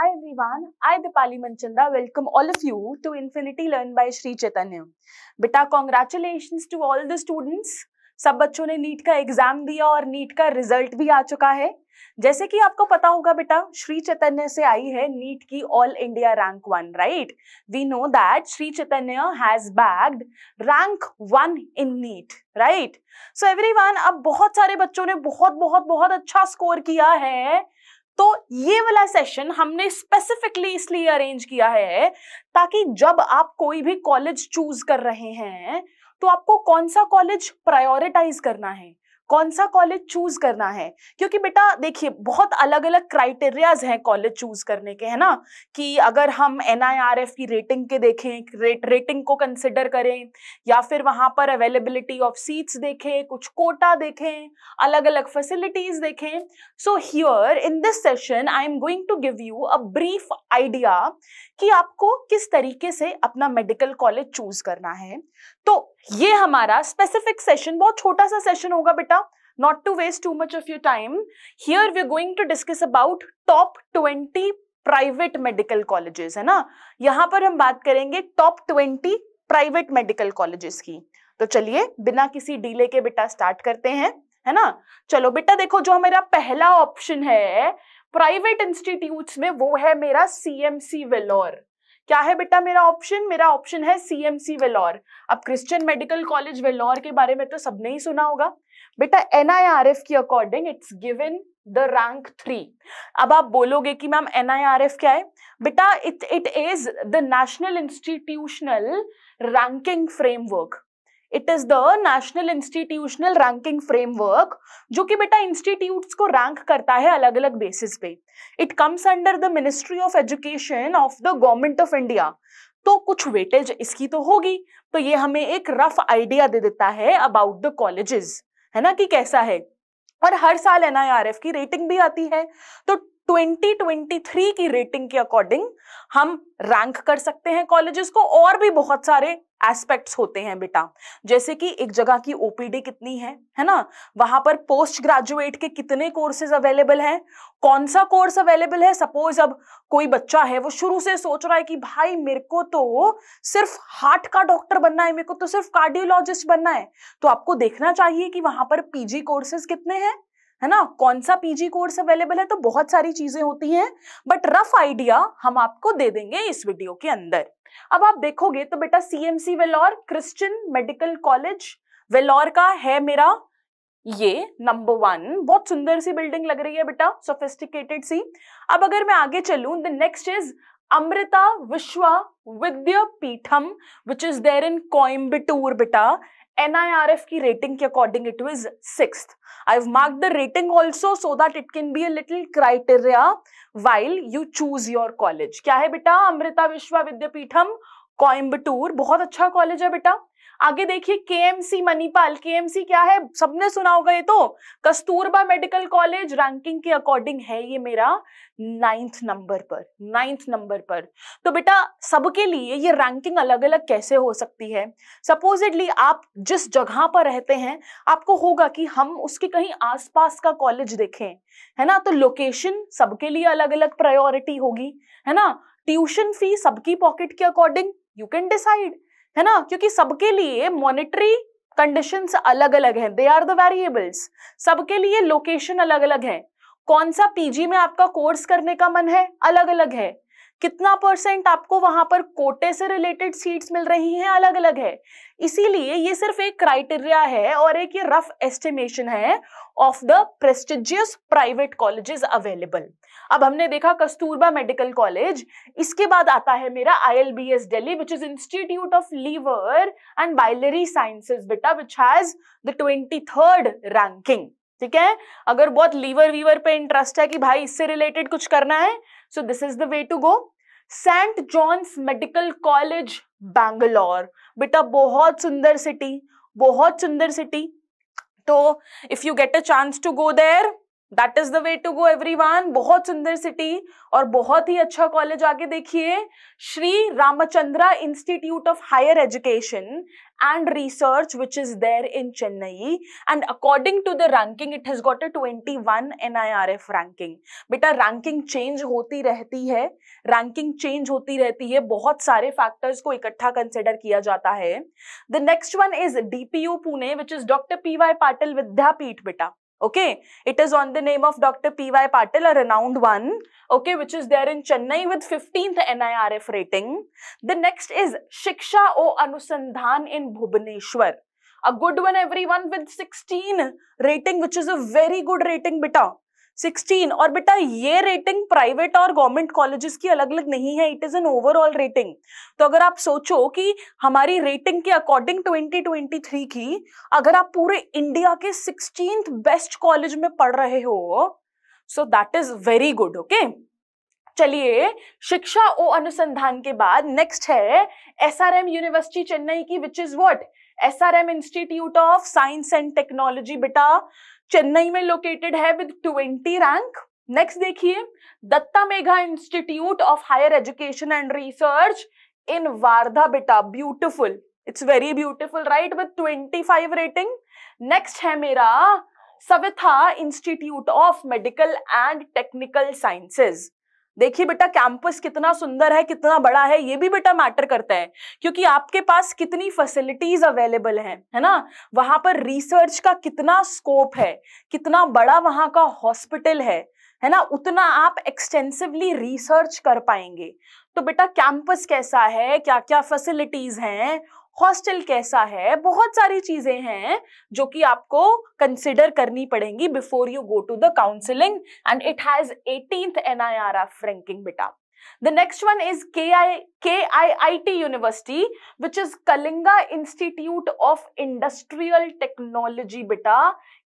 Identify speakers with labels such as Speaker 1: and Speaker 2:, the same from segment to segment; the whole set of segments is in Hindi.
Speaker 1: Hi everyone, I Dipali Manchanda welcome all of you to Infinity Learn by Sri Chaitanya. बेटा congratulations to all the students. सब बच्चों ने नीट का एग्जाम दिया और नीट का रिजल्ट भी आ चुका है. जैसे कि आपको पता होगा बेटा, श्री चैतन्य से आई है नीट की all India rank 1, right? We know that Shri Chaitanya has bagged rank 1 in NEET, right? So everyone, अब बहुत सारे बच्चों ने बहुत अच्छा स्कोर किया है. तो ये वाला सेशन हमने स्पेसिफिकली इसलिए अरेंज किया है ताकि जब आप कोई भी कॉलेज चूज कर रहे हैं तो आपको कौन सा कॉलेज प्रायोरिटाइज करना है, कौन सा कॉलेज चूज करना है. क्योंकि बेटा देखिए, बहुत अलग अलग क्राइटेरियाज हैं कॉलेज चूज करने के, है ना? कि अगर हम NIRF की रेटिंग के देखें, रेटिंग को कंसिडर करें, या फिर वहां पर अवेलेबिलिटी ऑफ सीट्स देखें, कुछ कोटा देखें, अलग अलग फैसिलिटीज देखें. So here in this session I am going to give you a brief idea कि आपको किस तरीके से अपना मेडिकल कॉलेज चूज करना है. तो ये हमारा स्पेसिफिक सेशन बहुत छोटा सा सेशन होगा बेटा, not to waste too much of your time. Here we are going to discuss about top 20 private medical colleges, है ना? यहाँ पर हम बात करेंगे top 20 private medical colleges की. तो चलिए बिना किसी डीले के बेटा स्टार्ट करते हैं, है ना? चलो बेटा देखो, जो मेरा पहला ऑप्शन है प्राइवेट इंस्टीट्यूट्स में, वो है मेरा CMC वेलोर. क्या है बेटा मेरा ऑप्शन? मेरा ऑप्शन है CMC वेलोर. अब क्रिश्चियन मेडिकल कॉलेज वेलोर के बारे में तो सबने ही सुना होगा बेटा. NIRF की according it's given the rank 3. अब आप बोलोगे कि मैम NIRF क्या है? बेटा it is the national institutional ranking framework. It is the national institutional ranking framework, जो कि बेटा इंस्टीट्यूट्स को रैंक करता है अलग अलग बेसिस पे. It comes under the ministry of education of the government of India. तो कुछ वेटेज इसकी तो होगी. तो ये हमें एक रफ आइडिया दे देता है अबाउट द कॉलेजेस, है ना, कि कैसा है. और हर साल NIRF की रेटिंग भी आती है. तो 2023 की रेटिंग के अकॉर्डिंग हम रैंक कर सकते हैं कॉलेजेस को. और भी बहुत सारे एस्पेक्ट्स होते हैं बेटा, जैसे कि एक जगह की OPD कितनी है ना? वहां पर पोस्ट ग्रेजुएट के कितने कोर्सेज अवेलेबल हैं, कौन सा कोर्स अवेलेबल है. सपोज अब कोई बच्चा है, वो शुरू से सोच रहा है कि भाई मेरे को तो सिर्फ हार्ट का डॉक्टर बनना है, मेरे को तो सिर्फ कार्डियोलॉजिस्ट बनना है. तो आपको देखना चाहिए कि वहां पर PG कोर्सेज कितने हैं, है ना? कौन सा PG कोर्स अवेलेबल है. तो बहुत सारी चीजें होती हैं, बट रफ आइडिया हम आपको दे देंगे इस वीडियो के अंदर. अब आप देखोगे तो बेटा CMC Vellore, Christian Medical College Vellore का है मेरा ये नंबर 1. बहुत सुंदर सी बिल्डिंग लग रही है बेटा, सोफिस्टिकेटेड सी. अब अगर मैं आगे चलूं, the next is Amrita Vishwa Vidyapeetham, which is there in Coimbatore बेटा. NIRF की रेटिंग के according it was 6th. I've marked the rating also so that it can be a little criteria while you choose your college. क्या है बेटा? अमृता विश्वा विद्यापीठम, कोयम्बटूर. बहुत अच्छा कॉलेज है बेटा. आगे देखिए KMC मणिपाल. KMC क्या है? सबने सुना होगा ये तो, कस्तूरबा मेडिकल कॉलेज. रैंकिंग के अकॉर्डिंग है ये मेरा 9th नंबर पर. तो बेटा सबके लिए ये रैंकिंग अलग अलग कैसे हो सकती है. सपोजिटली आप जिस जगह पर रहते हैं, आपको होगा कि हम उसके कहीं आसपास का कॉलेज देखें, है ना? तो लोकेशन सबके लिए अलग अलग प्रायोरिटी होगी, है ना? ट्यूशन फी सबकी पॉकेट के अकॉर्डिंग यू कैन डिसाइड, है ना? क्योंकि सबके लिए मॉनेटरी कंडीशंस अलग अलग हैं, दे आर द वेरिएबल्स. सबके लिए लोकेशन अलग अलग है. कौन सा PG में आपका कोर्स करने का मन है, अलग अलग है. कितना % आपको वहां पर कोटे से रिलेटेड सीट्स मिल रही हैं, अलग अलग है. इसीलिए ये सिर्फ एक क्राइटेरिया है और एक ये रफ एस्टिमेशन है of the prestigious private colleges available. अब हमने देखा कस्तूरबा मेडिकल कॉलेज. इसके बाद आता है मेरा ILBS Delhi, which is Institute of Liver and Biliary Sciences बेटा, which has the 23rd ranking. ठीक है? अगर बहुत लीवर वीवर पे इंटरेस्ट है कि भाई इससे रिलेटेड कुछ करना है, so this is the way to go. Saint John's Medical College Bangalore बेटा, बहुत सुंदर सिटी. तो if you get a chance to go there, that is the way to go everyone. बहुत सुंदर सिटी और बहुत ही अच्छा कॉलेज। आगे देखिए, Shri Ramachandra Institute of higher Education and research which is there in Chennai, and according to the ranking it has got a 21 NIRF ranking। बेटा रैंकिंग चेंज होती रहती है, रैंकिंग चेंज होती रहती है, बहुत सारे फैक्टर्स को इकट्ठा कंसिडर किया जाता है। The next one is DPU Pune which is doctor PY Patil Vidyapeeth बेटा। Okay, it is on the name of Dr. PY Patil, a renowned one, okay, which is there in Chennai with 15th NIRF rating. The next is Shiksha O Anusandhan in Bhubaneswar, a good one everyone, with 16 rating, which is a very good rating beta, 16। और बेटा ये रेटिंग प्राइवेट और गवर्नमेंट कॉलेजेस की अलग अलग नहीं है, it is an overall rating. तो अगर आप सोचो कि हमारी रेटिंग के अकॉर्डिंग 2023 की, अगर आप पूरे इंडिया के 16th बेस्ट कॉलेज में पढ़ रहे हो, so that is very good. Okay, चलिए शिक्षा ओ अनुसंधान के बाद नेक्स्ट है SRM यूनिवर्सिटी चेन्नई की, which is what, SRM institute of science and technology बेटा, चेन्नई में लोकेटेड है विद 20 रैंक। नेक्स्ट देखिए, Datta Meghe institute of higher education and research in Wardha बेटा, beautiful, it's very beautiful right, with 25 rating. Next है मेरा Saveetha institute of medical and technical sciences. देखिए बेटा कैंपस कितना सुंदर है, कितना बड़ा है, ये भी बेटा मैटर करता है, क्योंकि आपके पास कितनी फैसिलिटीज अवेलेबल है ना, वहां पर रिसर्च का कितना स्कोप है, कितना बड़ा वहां का हॉस्पिटल है ना, उतना आप एक्सटेंसिवली रिसर्च कर पाएंगे। तो बेटा कैंपस कैसा है, क्या क्या फैसिलिटीज हैं, हॉस्टल कैसा है, बहुत सारी चीजें हैं जो कि आपको कंसिडर करनी पड़ेंगी before you go to the counselling, and it has 18th NIRF ranking बेटा। The next one is KIIT University, which is Kalinga Institute of Industrial Technology बेटा,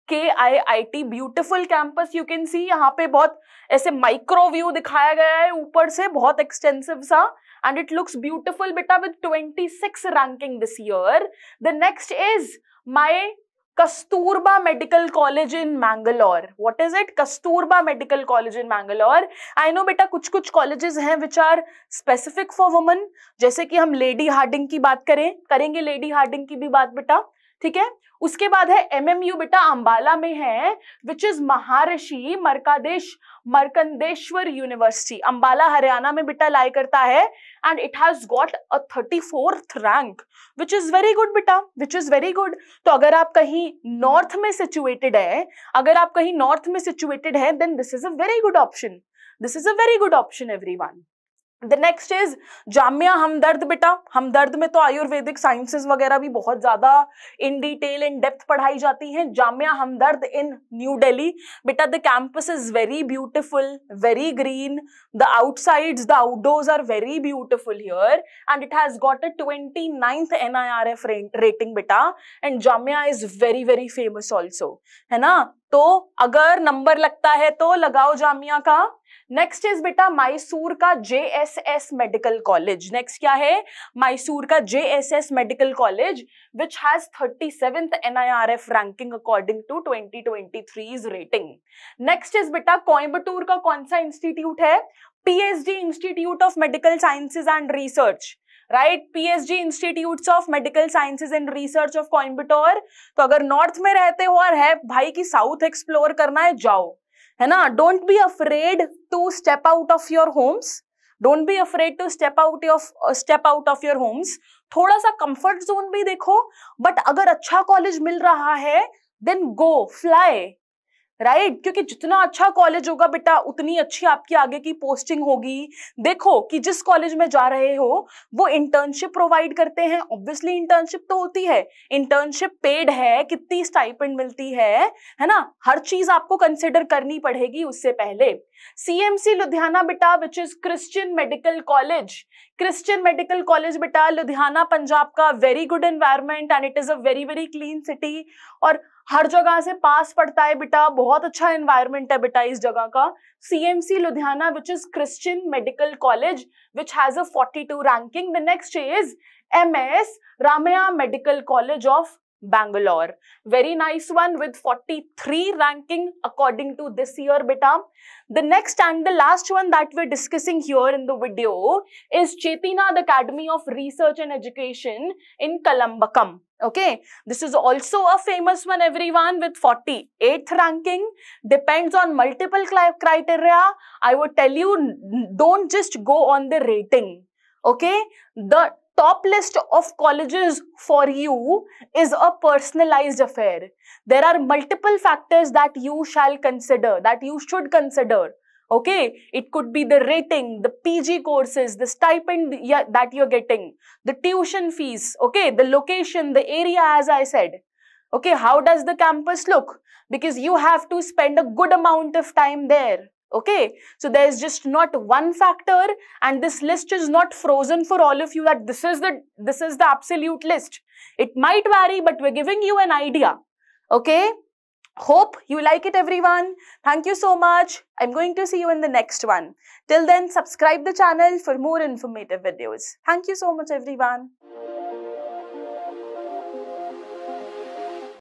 Speaker 1: KIIT, beautiful campus you can see. यहाँ पे बहुत ऐसे माइक्रो व्यू दिखाया गया है ऊपर से, बहुत एक्सटेंसिव सा, and it looks beautiful beta with 26 ranking this year. The next is my Kasturba Medical College in Mangalore. What is it? Kasturba Medical College in Mangalore. I know beta कुछ कुछ colleges हैं which are specific for women, जैसे कि हम लेडी हार्डिंग की बात करेंगे लेडी हार्डिंग की भी बात बेटा, ठीक है। उसके बाद है MMU बेटा, अंबाला में है, which is Maharshi मर्कंडेश्वर university, Ambala Haryana में बेटा लाई करता है, and it has got a 34th rank, which is very good बेटा, विच इज वेरी गुड। तो अगर आप कहीं नॉर्थ में सिचुएटेड है, then this is a very good option, this is a very good option everyone. The next is Jamia Hamdard बेटा, हमदर्द में तो आयुर्वेदिक साइंसेस वगैरह भी बहुत ज्यादा इन डिटेल इन डेप्थ पढ़ाई जाती हैं। जामिया हमदर्द इन न्यू दिल्ली बेटा, the campus is very beautiful, very green, the outsides the outdoors are very beautiful here, and it has got a 29th NIRF rating बेटा, and Jamia is very very famous also, है ना। तो अगर नंबर लगता है तो लगाओ जामिया का। नेक्स्ट इज बेटा मैसूर का JSS मेडिकल कॉलेज। नेक्स्ट क्या है, मैसूर का JSS Medical College which has 37th NIRF ranking according to 2023's rating. Next is बेटा कोयम्बटूर का कौन सा इंस्टीट्यूट है, PSG Institute of Medical Sciences and Research, right, PSG Institutes of Medical Sciences and Research of Coimbatore. तो अगर नॉर्थ में रहते हो और है भाई की साउथ एक्सप्लोर करना है, जाओ, है ना। Don't be afraid to step out of your homes, don't be afraid to step out of your homes. थोड़ा सा कंफर्ट जोन भी देखो, बट अगर अच्छा कॉलेज मिल रहा है देन गो फ्लाई, राइट, क्योंकि जितना अच्छा कॉलेज होगा बेटा उतनी अच्छी आपकी आगे की पोस्टिंग होगी। देखो कि जिस कॉलेज में जा रहे हो वो इंटर्नशिप प्रोवाइड करते हैं, ऑब्वियसली इंटर्नशिप तो होती है, इंटर्नशिप पेड है, कितनी स्टाइपेंड मिलती है ना, हर चीज आपको कंसिडर करनी पड़ेगी उससे पहले। CMC लुधियाना बेटा विच is Christian Medical college, Christian Medical college बेटा लुधियाना पंजाब का, very good environment and it is a very very clean city, और हर जगह से पास पड़ता है बेटा, बहुत अच्छा एनवायरमेंट है बेटा इस जगह का। CMC Ludhiana which is Christian Medical College which has a 42 ranking. The next is MS Ramaiah Medical College of Bangalore. Very nice one with 43 ranking according to this year, beta. The next and the last one that we're discussing here in the video is Chetinath Academy of Research and Education in Kalambakam. Okay, this is also a famous one, everyone, with 48th ranking. Depends on multiple criteria. I would tell you, don't just go on the rating. Okay, the top list of colleges for you is a personalized affair. There are multiple factors that you shall consider, that you should consider. Okay, it could be the rating, the PG courses, the stipend that you're getting, the tuition fees, okay, the location, the area, as I said. Okay, how does the campus look? Because you have to spend a good amount of time there. Okay, so there is just not one factor, and this list is not frozen for all of you that this is the absolute list. It might vary, but we're giving you an idea. Okay, hope you like it, everyone. Thank you so much. I'm going to see you in the next one. Till then, subscribe the channel for more informative videos. Thank you so much, everyone.